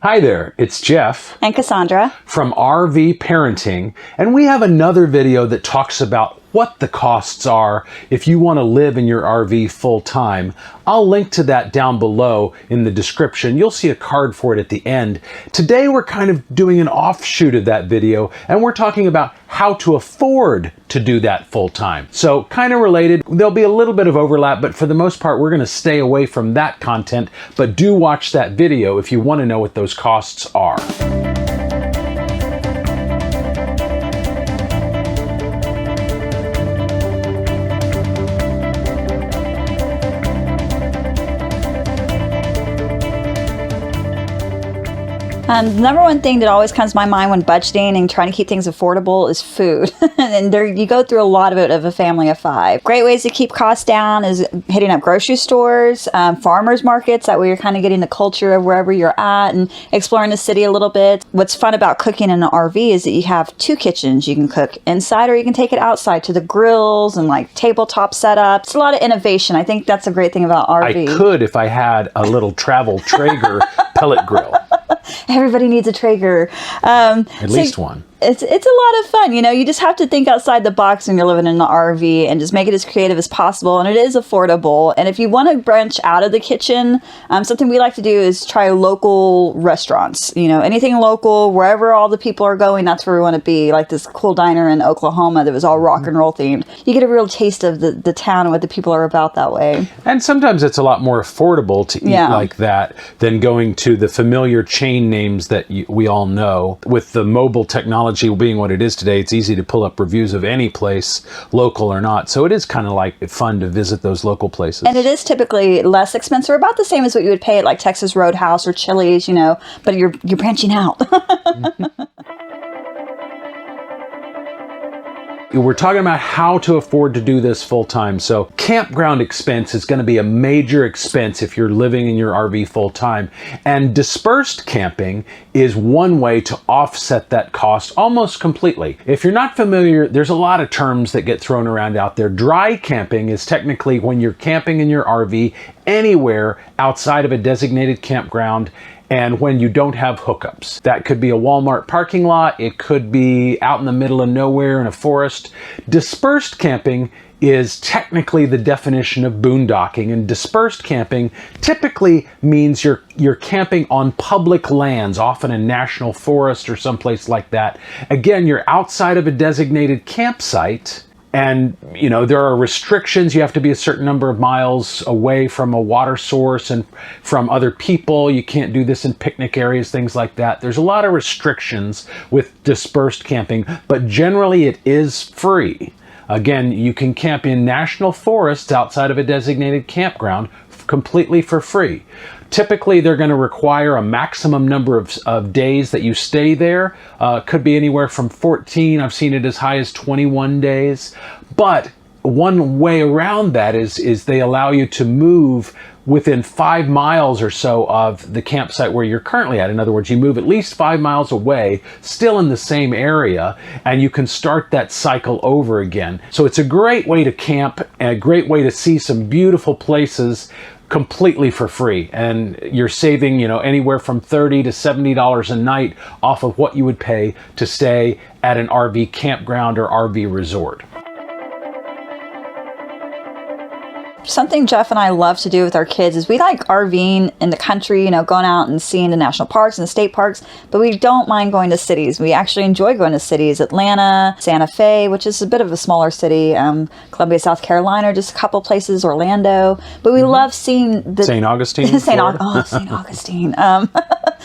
Hi there, it's Jeff and Cassandra from RV Parenting, and we have another video that talks about what the costs are if you want to live in your RV full time. I'll link to that down below in the description. You'll see a card for it at the end. Today we're kind of doing an offshoot of that video, and we're talking about how to afford to do that full time. So kind of related. There'll be a little bit of overlap, but for the most part we're going to stay away from that content, but do watch that video if you want to know what those costs are. The number one thing that always comes to my mind when budgeting and trying to keep things affordable is food. And there you go through a lot of it of a family of 5. Great ways to keep costs down is hitting up grocery stores, farmers markets. That way you're kind of getting the culture of wherever you're at and exploring the city a little bit. What's fun about cooking in an RV is that you have 2 kitchens. You can cook inside or you can take it outside to the grills and like tabletop setups. It's a lot of innovation. I think that's a great thing about RV. I could if I had a little travel Traeger pellet grill. Everybody needs a Traeger. At least one. It's a lot of fun. You know, you just have to think outside the box when you're living in an RV and just make it as creative as possible. And it is affordable. And if you want to branch out of the kitchen, something we like to do is try local restaurants. You know, anything local, wherever all the people are going, that's where we want to be. Like this cool diner in Oklahoma that was all rock and roll themed. You get a real taste of the town and what the people are about that way. And sometimes it's a lot more affordable to eat like that than going to the familiar chain names that we all know. With the mobile technology being what it is today, it's easy to pull up reviews of any place, local or not. So it is kind of like fun to visit those local places. And it is typically less expensive, or about the same as what you would pay at like Texas Roadhouse or Chili's, you know, but you're branching out. We're talking about how to afford to do this full time. So campground expense is going to be a major expense if you're living in your RV full time. And dispersed camping is one way to offset that cost almost completely. If you're not familiar, there's a lot of terms that get thrown around out there. Dry camping is technically when you're camping in your RV anywhere outside of a designated campground and when you don't have hookups. That could be a Walmart parking lot, it could be out in the middle of nowhere in a forest. Dispersed camping is technically the definition of boondocking, and dispersed camping typically means you're camping on public lands, often a national forest or someplace like that. Again, you're outside of a designated campsite. And, you know, there are restrictions. You have to be a certain number of miles away from a water source and from other people. You can't do this in picnic areas, things like that. There's a lot of restrictions with dispersed camping, but generally it is free. Again, you can camp in national forests outside of a designated campground completely for free. Typically, they're going to require a maximum number of days that you stay there. Could be anywhere from 14. I've seen it as high as 21 days. But one way around that is they allow you to move within 5 miles or so of the campsite where you're currently at. In other words, you move at least 5 miles away, still in the same area, and you can start that cycle over again. So it's a great way to camp and a great way to see some beautiful places completely for free, and you're saving, you know, anywhere from $30 to $70 a night off of what you would pay to stay at an RV campground or RV resort. Something Jeff and I love to do with our kids is we like RVing in the country, you know, going out and seeing the national parks and the state parks, but we don't mind going to cities. We actually enjoy going to cities. Atlanta, Santa Fe, which is a bit of a smaller city, Columbia, South Carolina, just a couple places, Orlando. But we love seeing the... St. Augustine? St. Augustine.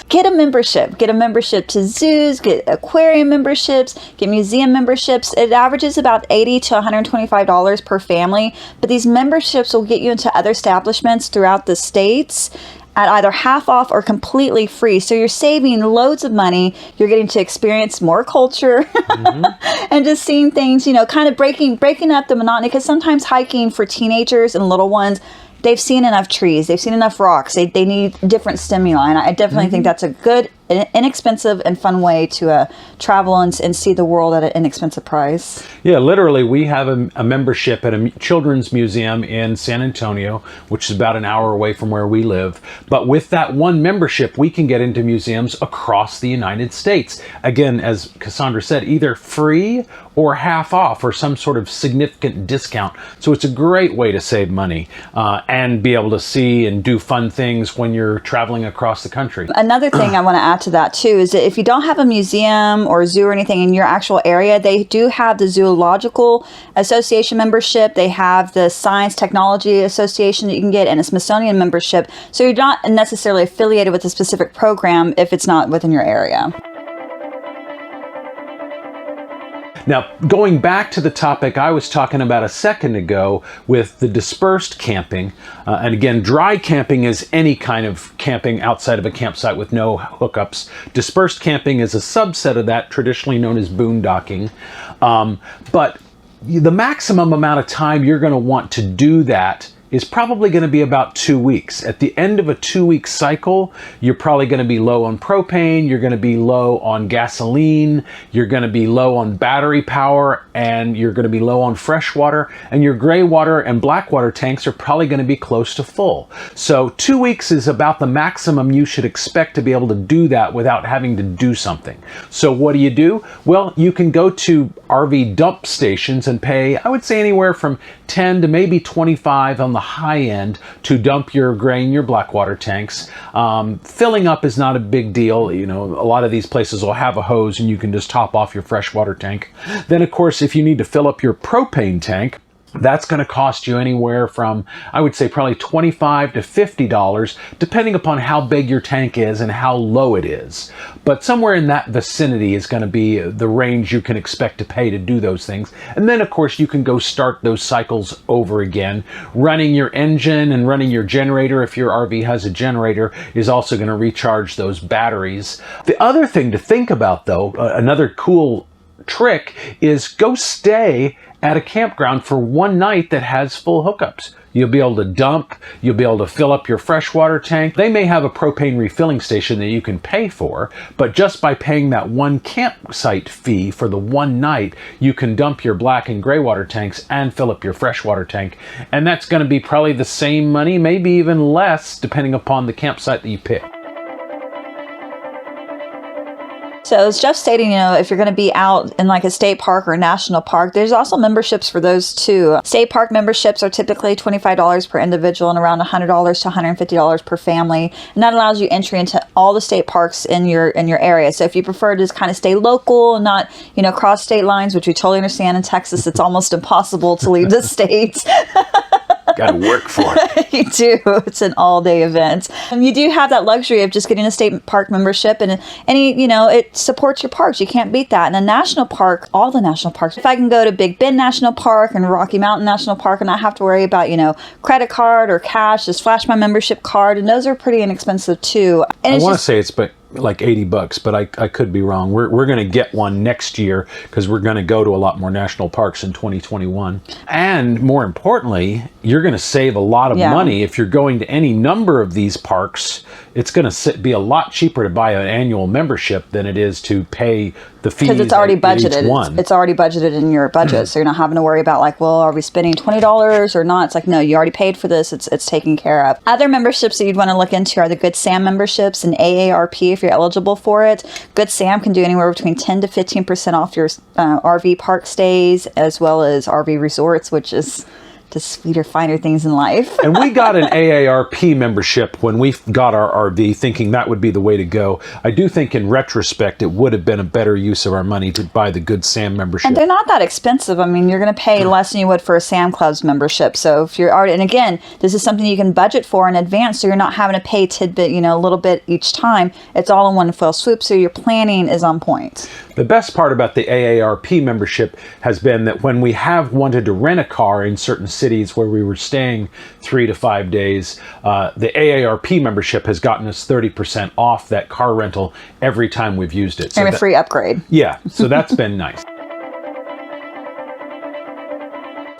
Get a membership to zoos, get aquarium memberships, get museum memberships. It averages about $80 to $125 per family, but these memberships will get you into other establishments throughout the states at either half off or completely free. So you're saving loads of money. You're getting to experience more culture and just seeing things, you know, kind of breaking up the monotony, because sometimes hiking for teenagers and little ones, they've seen enough trees, they've seen enough rocks, they need different stimuli. And I definitely think that's a good an inexpensive and fun way to travel and see the world at an inexpensive price. Yeah, literally, we have a membership at a children's museum in San Antonio, which is about an hour away from where we live. But with that one membership, we can get into museums across the United States. Again, as Cassandra said, either free or half off or some sort of significant discount. So it's a great way to save money and be able to see and do fun things when you're traveling across the country. Another thing I want to add to that too is that if you don't have a museum or zoo or anything in your actual area, they do have the Zoological Association membership. They have the Science Technology Association that you can get, and a Smithsonian membership. So you're not necessarily affiliated with a specific program if it's not within your area. Now, going back to the topic I was talking about a second ago with the dispersed camping, and again, dry camping is any kind of camping outside of a campsite with no hookups. Dispersed camping is a subset of that, traditionally known as boondocking. But the maximum amount of time you're going to want to do that is probably going to be about 2 weeks. At the end of a 2-week cycle, you're probably going to be low on propane, you're going to be low on gasoline, you're going to be low on battery power, and you're going to be low on fresh water, and your gray water and black water tanks are probably going to be close to full. So 2 weeks is about the maximum you should expect to be able to do that without having to do something. So what do? Well, you can go to RV dump stations and pay, I would say, anywhere from 10 to maybe 25 on the high end to dump your gray and your black water tanks. Filling up is not a big deal. You know, a lot of these places will have a hose and you can just top off your fresh water tank. Then, of course, if you need to fill up your propane tank, that's going to cost you anywhere from, I would say, probably $25 to $50, depending upon how big your tank is and how low it is. But somewhere in that vicinity is going to be the range you can expect to pay to do those things. And then, of course, you can go start those cycles over again. Running your engine and running your generator, if your RV has a generator, is also going to recharge those batteries. The other thing to think about, though, another cool trick, is go stay at a campground for one night that has full hookups. You'll be able to dump, you'll be able to fill up your freshwater tank. They may have a propane refilling station that you can pay for, but just by paying that one campsite fee for the one night, you can dump your black and gray water tanks and fill up your freshwater tank. And that's going to be probably the same money, maybe even less, depending upon the campsite that you pick. So as Jeff stated, you know, if you're going to be out in like a state park or a national park, there's also memberships for those too. State park memberships are typically $25 per individual and around $100 to $150 per family. And that allows you entry into all the state parks in your area. So if you prefer to just kind of stay local and not, you know, cross state lines, which we totally understand in Texas, it's almost impossible to leave the state. Got to work for it. You do. It's an all-day event. You do have that luxury of just getting a state park membership, and any, you know, it supports your parks. You can't beat that. In a national park, all the national parks, if I can go to Big Bend National Park and Rocky Mountain National Park and not have to worry about, you know, credit card or cash, just flash my membership card, and those are pretty inexpensive too. And I want to say it's like $80, but I could be wrong. We're going to get one next year because we're going to go to a lot more national parks in 2021. And more importantly, you're going to save a lot of money if you're going to any number of these parks. It's going to be a lot cheaper to buy an annual membership than it is to pay the fees. Because it's already budgeted. It's already budgeted in your budget, so you're not having to worry about like, well, are we spending $20 or not? It's like, no, you already paid for this. It's taken care of. Other memberships that you'd want to look into are the Good Sam memberships and AARP if you're eligible for it. Good Sam can do anywhere between 10 to 15% off your RV park stays, as well as RV resorts, which is just sweeter, finer things in life. And we got an AARP membership when we got our RV, thinking that would be the way to go. I do think in retrospect it would have been a better use of our money to buy the Good Sam membership. And they're not that expensive. I mean, you're going to pay less than you would for a Sam Club's membership. So if you're already, and again, this is something you can budget for in advance, so you're not having to pay tidbit, you know, a little bit each time. It's all in one fell swoop, so your planning is on point. The best part about the AARP membership has been that when we have wanted to rent a car in certain cities where we were staying 3 to 5 days, the AARP membership has gotten us 30% off that car rental every time we've used it. So and a free upgrade. Yeah, so that's been nice.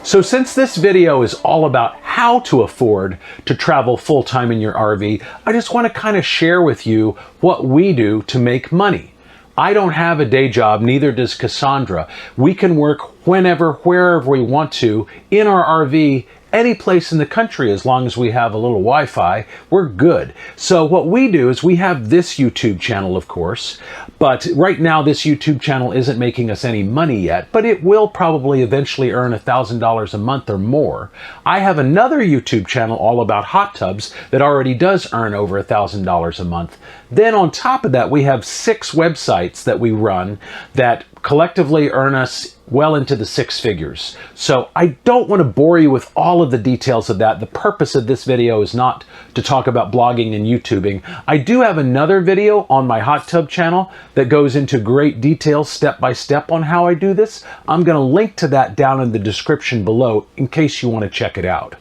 So since this video is all about how how to afford to travel full-time in your RV. I just want to kind of share with you what we do to make money. I don't have a day job, neither does Cassandra. We can work whenever, wherever we want to in our RV, any place in the country, as long as we have a little Wi-Fi, we're good. So what we do is we have this YouTube channel, of course, but right now this YouTube channel isn't making us any money yet, but it will probably eventually earn $1,000 a month or more. I have another YouTube channel all about hot tubs that already does earn over $1,000 a month. Then on top of that, we have 6 websites that we run that collectively earn us well into the 6 figures. So I don't want to bore you with all of the details of that. The purpose of this video is not to talk about blogging and YouTubing. I do have another video on my hot tub channel that goes into great detail step by step on how I do this. I'm going to link to that down in the description below in case you want to check it out.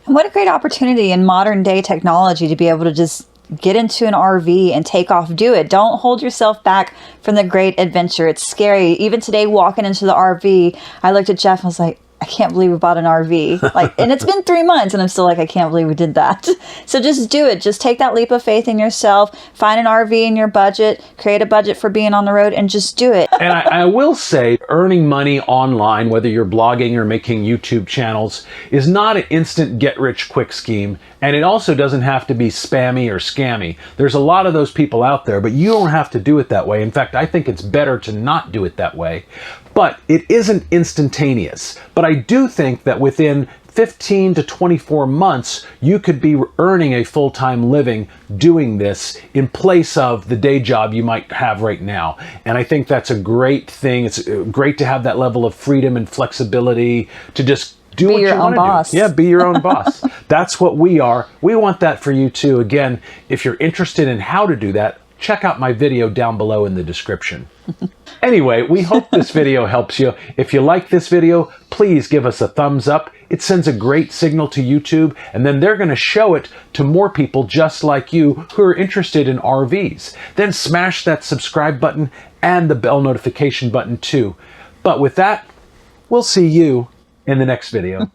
And what a great opportunity in modern day technology to be able to just get into an RV and take off, do it. Don't hold yourself back from the great adventure. It's scary. Even today, walking into the RV, I looked at Jeff and was like, I can't believe we bought an RV. Like, and it's been 3 months and I'm still like, I can't believe we did that. So just do it. Just take that leap of faith in yourself, find an RV in your budget, create a budget for being on the road, and just do it. And I will say, earning money online, whether you're blogging or making YouTube channels, is not an instant get-rich-quick scheme. And it also doesn't have to be spammy or scammy. There's a lot of those people out there, but you don't have to do it that way. In fact, I think it's better to not do it that way. But it isn't instantaneous. But I do think that within 15 to 24 months, you could be earning a full-time living doing this in place of the day job you might have right now. And I think that's a great thing. It's great to have that level of freedom and flexibility to just do what you want to do. Yeah, be your own boss. That's what we are. We want that for you too. Again, if you're interested in how to do that, check out my video down below in the description. Anyway, we hope this video helps you. If you like this video, please give us a thumbs up. It sends a great signal to YouTube, and then they're going to show it to more people just like you who are interested in RVs. Then smash that subscribe button and the bell notification button too. But with that, we'll see you in the next video.